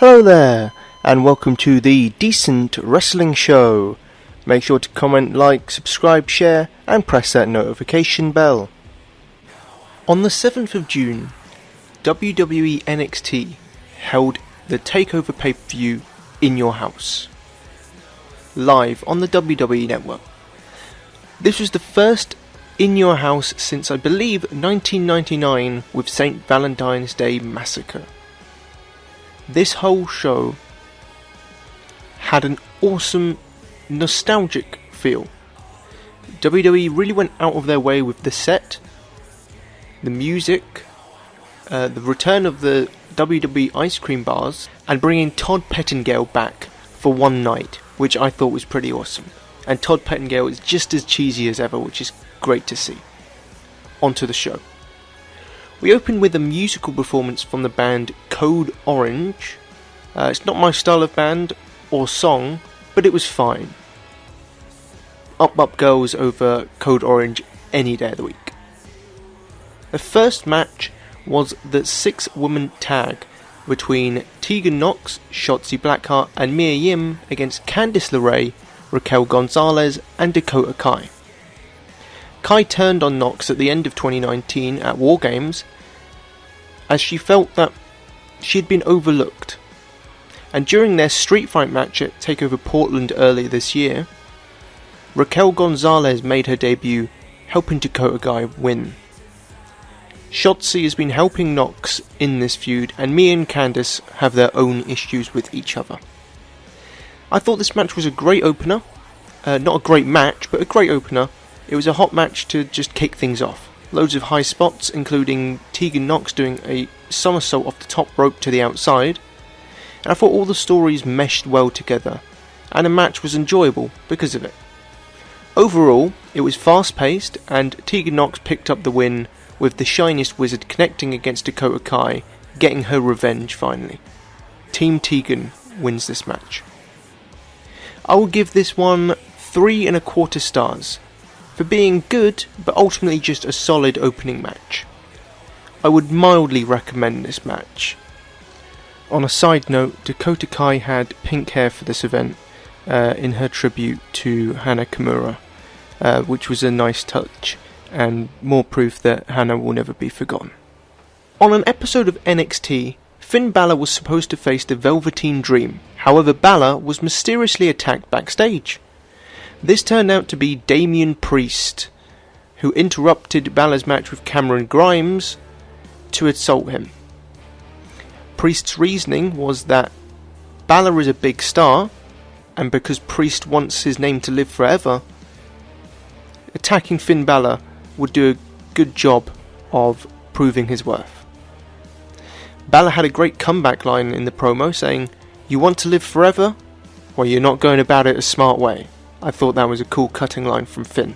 Hello there, and welcome to the Decent Wrestling Show. Make sure to comment, like, subscribe, share, and press that notification bell. On the 7th of June, WWE NXT held the Takeover pay-per-view in your house, live on the WWE Network. This was the first in your house since I believe 1999 with St. Valentine's Day Massacre. This whole show had an awesome nostalgic feel. WWE really went out of their way with the set, the music, the return of the WWE ice cream bars, and bringing Todd Pettengill back for one night, which I thought was pretty awesome. And Todd Pettengill is just as cheesy as ever, which is great to see. Onto the show. We opened with a musical performance from the band Code Orange. It's not my style of band or song, but it was fine. Up Girls over Code Orange any day of the week. The first match was the 6-woman tag between Tegan Nox, Shotzi Blackheart and Mia Yim against Candice LeRae, Raquel Gonzalez and Dakota Kai. Kai turned on Nox at the end of 2019 at War Games as she felt that she had been overlooked. And during their street fight match at TakeOver Portland earlier this year, Raquel Gonzalez made her debut, helping Dakota Kai win. Shotzi has been helping Nox in this feud, and Mia and Candice have their own issues with each other. I thought this match was a great opener. Not a great match, but a great opener. It was a hot match to just kick things off. Loads of high spots, including Tegan Nox doing a somersault off the top rope to the outside. And I thought all the stories meshed well together, and the match was enjoyable because of it. Overall, it was fast paced, and Tegan Nox picked up the win, with the Shiniest Wizard connecting against Dakota Kai, getting her revenge finally. Team Tegan wins this match. I will give this one 3.25 stars. For being good, but ultimately just a solid opening match. I would mildly recommend this match. On a side note, Dakota Kai had pink hair for this event in her tribute to Hana Kimura, which was a nice touch and more proof that Hana will never be forgotten. On an episode of NXT, Finn Balor was supposed to face the Velveteen Dream. However, Balor was mysteriously attacked backstage. This turned out to be Damian Priest, who interrupted Balor's match with Cameron Grimes to assault him. Priest's reasoning was that Balor is a big star, and because Priest wants his name to live forever, attacking Finn Balor would do a good job of proving his worth. Balor had a great comeback line in the promo saying, "You want to live forever? Well, you're not going about it a smart way." I thought that was a cool cutting line from Finn.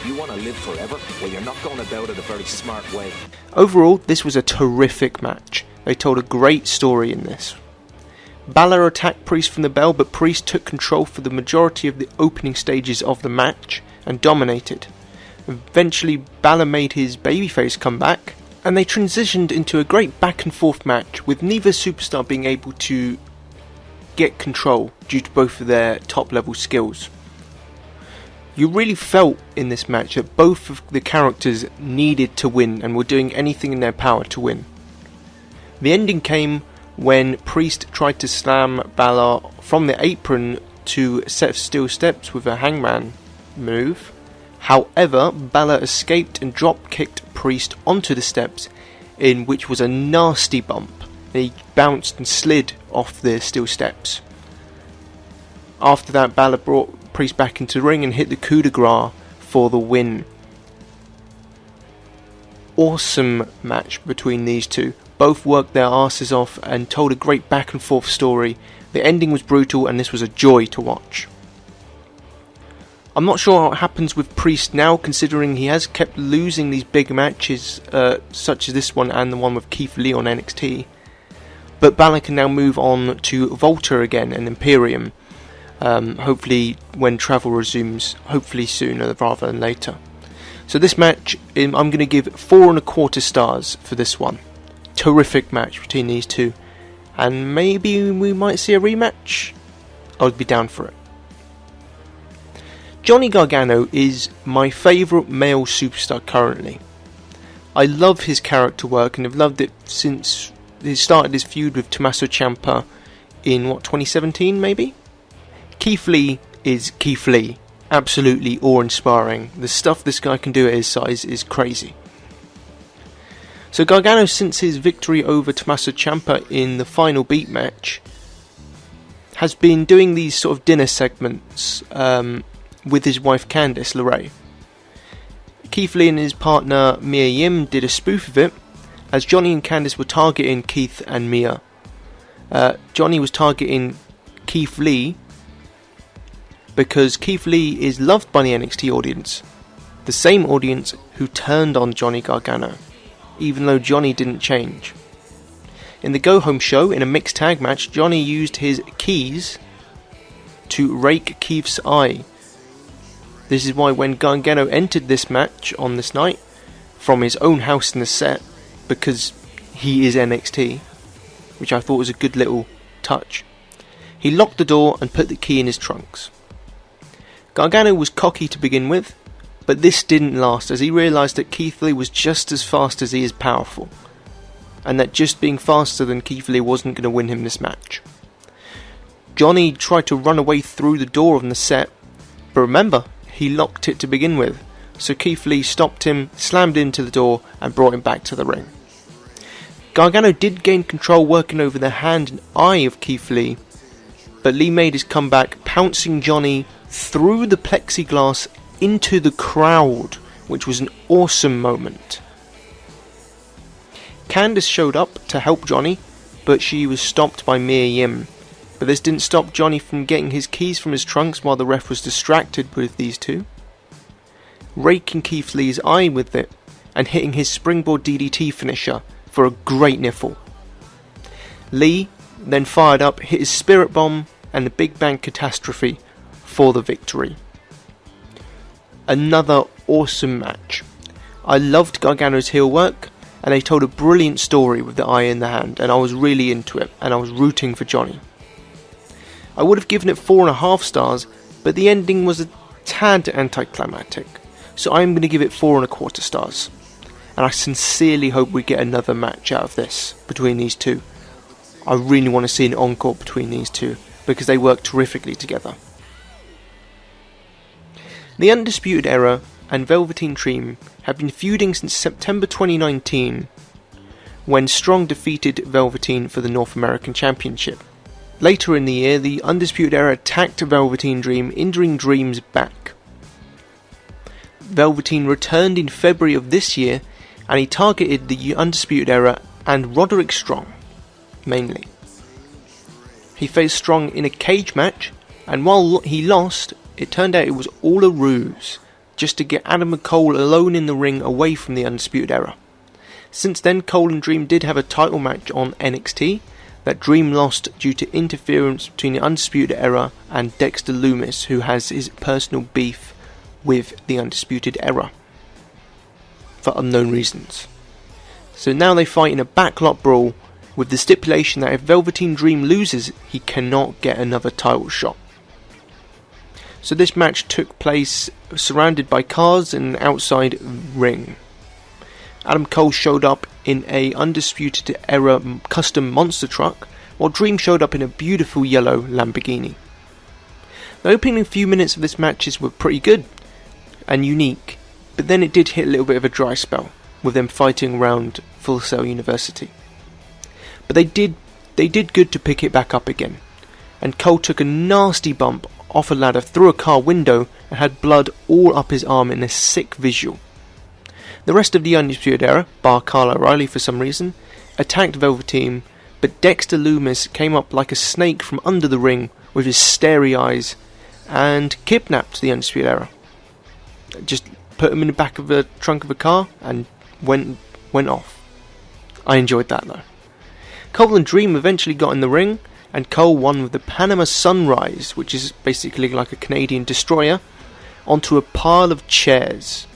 You want to live forever? Well, you're not going about it a very smart way. Overall, this was a terrific match. They told a great story in this. Balor attacked Priest from the bell, but Priest took control for the majority of the opening stages of the match and dominated. Eventually, Balor made his babyface comeback, and they transitioned into a great back and forth match with neither superstar being able to get control due to both of their top level skills. You really felt in this match that both of the characters needed to win and were doing anything in their power to win. The ending came when Priest tried to slam Balor from the apron to a set of steel steps with a hangman move. However, Balor escaped and drop-kicked Priest onto the steps, in which was a nasty bump. He bounced and slid off the steel steps. After that, Balor brought Priest back into the ring and hit the coup de grace for the win. Awesome match between these two. Both worked their asses off and told a great back and forth story. The ending was brutal and this was a joy to watch. I'm not sure what happens with Priest now, considering he has kept losing these big matches, such as this one and the one with Keith Lee on NXT. But Balor can now move on to Volta again and Imperium. Hopefully when travel resumes, hopefully sooner rather than later. So this match, I'm going to give 4.25 stars for this one. Terrific match between these two. and maybe we might see a rematch. I would be down for it. Johnny Gargano is my favourite male superstar currently. I love his character work and have loved it since he started his feud with TOMMASO Ciampa in 2017 maybe? Keith Lee is Keith Lee. Absolutely awe-inspiring. The stuff this guy can do at his size is crazy. So Gargano, since his victory over TOMMASO Ciampa in the final beat match, has been doing these sort of dinner segments with his wife Candice LeRae. Keith Lee and his partner Mia Yim did a spoof of it, as Johnny and Candice were targeting Keith and Mia. Johnny was targeting Keith Lee because Keith Lee is loved by the NXT audience, the same audience who turned on Johnny Gargano, even though Johnny didn't change. In the go-home show, in a mixed tag match, Johnny used his keys to rake Keith's eye. This is why when Gargano entered this match on this night, from his own house in the set, because he is NXT, which I thought was a good little touch, he locked the door and put the key in his trunks. Gargano was cocky to begin with, but this didn't last as he realised that Keith Lee was just as fast as he is powerful, and that just being faster than Keith Lee wasn't going to win him this match. Johnny tried to run away through the door on the set, but remember, he locked it to begin with, so Keith Lee stopped him, slammed into the door, and brought him back to the ring. Gargano did gain control working over the hand and eye of Keith Lee, but Lee made his comeback, pouncing Johnny through the plexiglass into the crowd, which was an awesome moment. Candice showed up to help Johnny, but she was stopped by Mia Yim. But this didn't stop Johnny from getting his keys from his trunks while the ref was distracted with these two, raking Keith Lee's eye with it, and hitting his springboard DDT finisher for a great niffle. Lee then fired up, hit his spirit bomb, and the Big Bang Catastrophe for the victory. Another awesome match. I loved Gargano's heel work, and they told a brilliant story with the eye in the hand, and I was really into it, and I was rooting for Johnny. I would have given it 4.5 stars, but the ending was a tad anticlimactic, so I'm going to give it 4.25 stars. And I sincerely hope we get another match out of this between these two. I really want to see an encore between these two, because they work terrifically together. The Undisputed Era and Velveteen Dream have been feuding since September 2019, when Strong defeated Velveteen for the North American Championship. Later in the year, the Undisputed Era attacked Velveteen Dream, injuring Dream's back. Velveteen returned in February of this year, and he targeted the Undisputed Era and Roderick Strong, mainly. He faced Strong in a cage match, and while he lost, it turned out it was all a ruse, just to get Adam and Cole alone in the ring away from the Undisputed Era. Since then, Cole and Dream did have a title match on NXT, that Dream lost due to interference between the Undisputed Era and Dexter Lumis, who has his personal beef with the Undisputed Era, for unknown reasons. So now they fight in a BACKLOT brawl, with the stipulation that if Velveteen Dream loses, he cannot get another title shot. So this match took place surrounded by cars in an outside ring. Adam Cole showed up in a Undisputed Era custom monster truck, while Dream showed up in a beautiful yellow Lamborghini. The opening few minutes of this matches were pretty good and unique, but then it did hit a little bit of a dry spell, with them fighting around Full Sail University. But they did good to pick it back up again, and Cole took a nasty bump off a ladder through a car window and had blood all up his arm in a sick visual. The rest of the Undisputed Era, bar Kyle O'Reilly for some reason, attacked Velveteen, but Dexter Lumis came up like a snake from under the ring with his starey eyes and kidnapped the Undisputed Era. Just put him in the back of the trunk of a car and went off. I enjoyed that though. Cole and Dream eventually got in the ring, and Cole won with the Panama Sunrise, which is basically like a Canadian destroyer, onto a pile of chairs.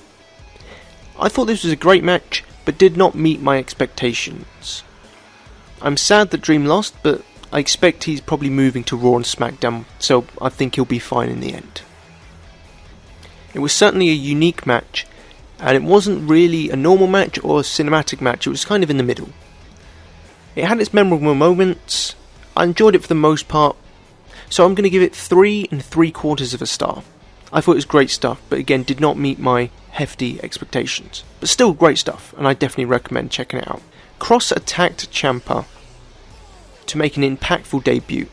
I thought this was a great match, but did not meet my expectations. I'm sad that Dream lost, but I expect he's probably moving to Raw and SmackDown, so I think he'll be fine in the end. It was certainly a unique match, and it wasn't really a normal match or a cinematic match, it was kind of in the middle. It had its memorable moments. I enjoyed it for the most part, so I'm going to give it 3 3/4 of a star. I thought it was great stuff, but again did not meet my hefty expectations. But still great stuff, and I definitely recommend checking it out. Cross attacked Ciampa to make an impactful debut.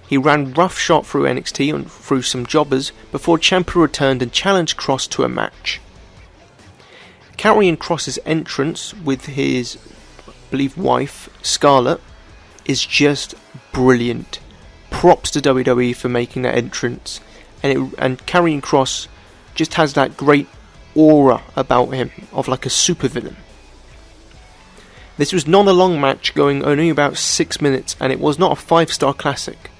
He ran roughshod through NXT and through some jobbers before Ciampa returned and challenged Cross to a match. Karrion Kross's entrance with his, I believe, wife, Scarlett, is just brilliant. Props to WWE for making that entrance. And Karrion Kross just has that great aura about him of like a supervillain. This was not a long match, going only about 6 minutes, and it was not a 5-star classic,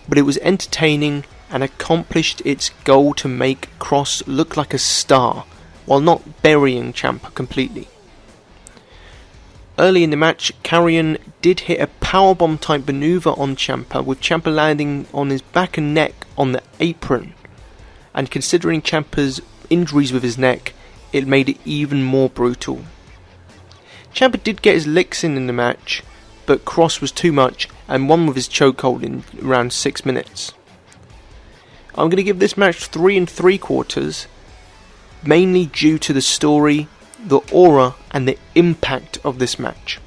but it was entertaining and accomplished its goal to make Kross look like a star, while not burying Ciampa completely. Early in the match, Karrion did hit a powerbomb type maneuver on Ciampa, with Ciampa landing on his back and neck on the apron, and considering Ciampa's injuries with his neck, it made it even more brutal. Ciampa did get his licks in the match, but Kross was too much and won with his chokehold in around 6 minutes. I'm going to give this match 3 3/4, mainly due to the story, the aura and the impact of this match.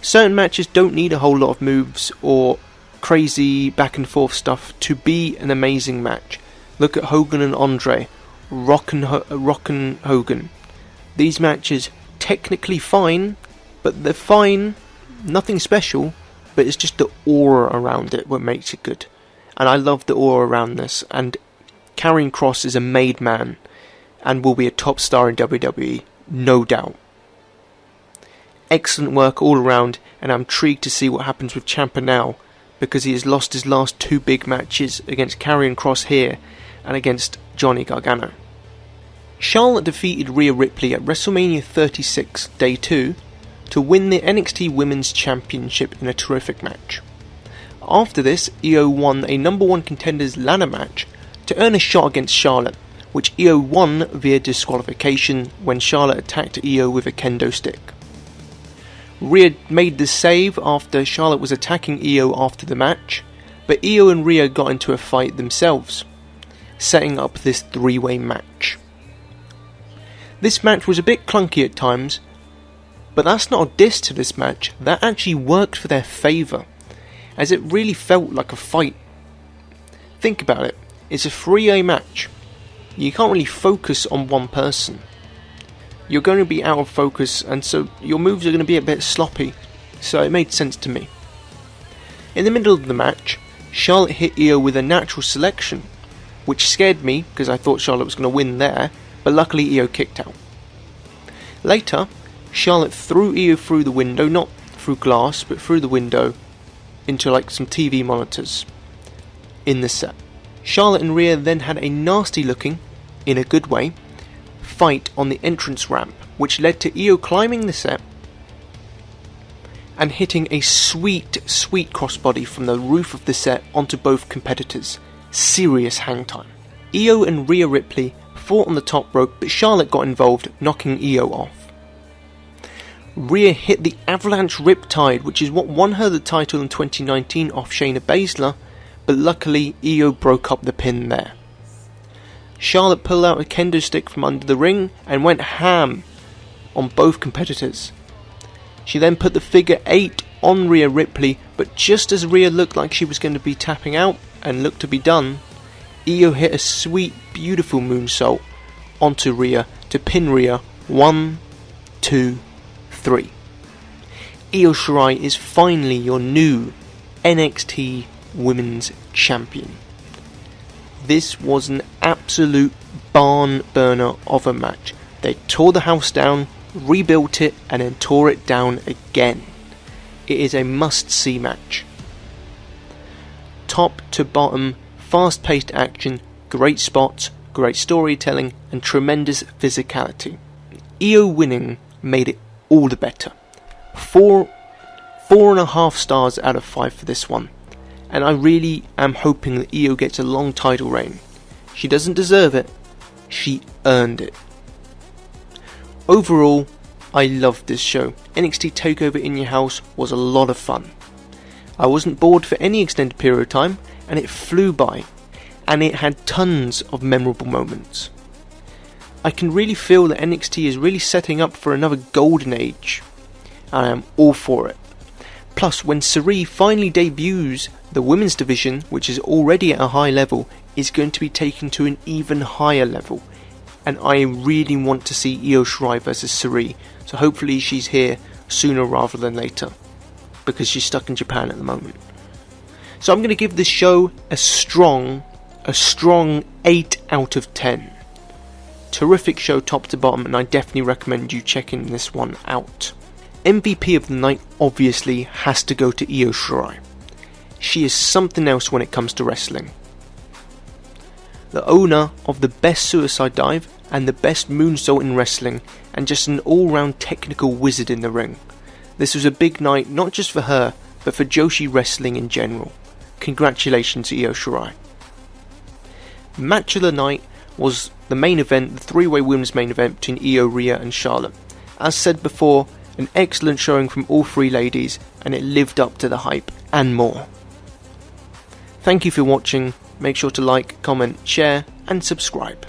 Certain matches don't need a whole lot of moves or crazy back and forth stuff to be an amazing match. Look at Hogan and Andre, Rockin' Hogan. These matches technically fine, but they're fine, nothing special, but it's just the aura around it what makes it good. And I love the aura around this, and Karrion Kross is a made man and will be a top star in WWE, no doubt. Excellent work all around, and I'm intrigued to see what happens with Ciampa now, because he has lost his last 2 big matches against Karrion Kross here and against Johnny Gargano. Charlotte defeated Rhea Ripley at WrestleMania 36 Day 2 to win the NXT Women's Championship in a terrific match. After this, Io won a number 1 contenders ladder match to earn a shot against Charlotte, which Io won via disqualification when Charlotte attacked Io with a kendo stick. Rhea made the save after Charlotte was attacking Io after the match, but Io and Rhea got into a fight themselves, setting up this 3-way match. This match was a bit clunky at times, but that's not a diss to this match, that actually worked for their favour, as it really felt like a fight. Think about it, it's a 3-way match. You can't really focus on one person. You're going to be out of focus, and so your moves are going to be a bit sloppy, so it made sense to me. In the middle of the match, Charlotte hit Io with a natural selection, which scared me because I thought Charlotte was going to win there, but luckily Io kicked out. Later, Charlotte threw Io through the window, not through glass, but through the window, into like some TV monitors in the set. Charlotte and Rhea then had a nasty looking, in a good way, fight on the entrance ramp, which led to Io climbing the set and hitting a sweet crossbody from the roof of the set onto both competitors. Serious hang time. Io and Rhea Ripley fought on the top rope, but Charlotte got involved, knocking Io off. Rhea hit the Avalanche Riptide, which is what won her the title in 2019 off Shayna Baszler, but luckily Io broke up the pin there. Charlotte pulled out a kendo stick from under the ring and went ham on both competitors. She then put the figure 8 on Rhea Ripley, but just as Rhea looked like she was going to be tapping out and looked to be done, Io hit a sweet, beautiful moonsault onto Rhea to pin Rhea 1, 2, 3. Io Shirai is finally your new NXT Women's Champion. This was an absolute barn burner of a match. They tore the house down, rebuilt it, and then tore it down again. It is a must-see match. Top to bottom, fast-paced action, great spots, great storytelling, and tremendous physicality. Io winning made it all the better. 4 4.5 stars out of 5 for this one, and I really am hoping that Io gets a long title reign. She doesn't deserve it, she earned it. Overall, I loved this show. NXT Takeover in Your House was a lot of fun. I wasn't bored for any extended period of time, and it flew by, and it had tons of memorable moments. I can really feel that NXT is really setting up for another golden age, and I am all for it. Plus, when Shirai finally debuts, the women's division, which is already at a high level, is going to be taken to an even higher level, and I really want to see Io Shirai versus Shirai, so hopefully she's here sooner rather than later, because she's stuck in Japan at the moment. So I'm going to give this show a strong 8 out of 10. Terrific show top to bottom, and I definitely recommend you checking this one out. MVP of the night obviously has to go to Io Shirai. She is something else when it comes to wrestling. The owner of the best suicide dive and the best moonsault in wrestling, and just an all-round technical wizard in the ring. This was a big night not just for her, but for Joshi wrestling in general. Congratulations Io Shirai. Match of the night was the main event, the three-way women's main event between Io, RHEA and Charlotte. As said before, an excellent showing from all three ladies, and it lived up to the hype and more. Thank you for watching. Make sure to like, comment, share and subscribe.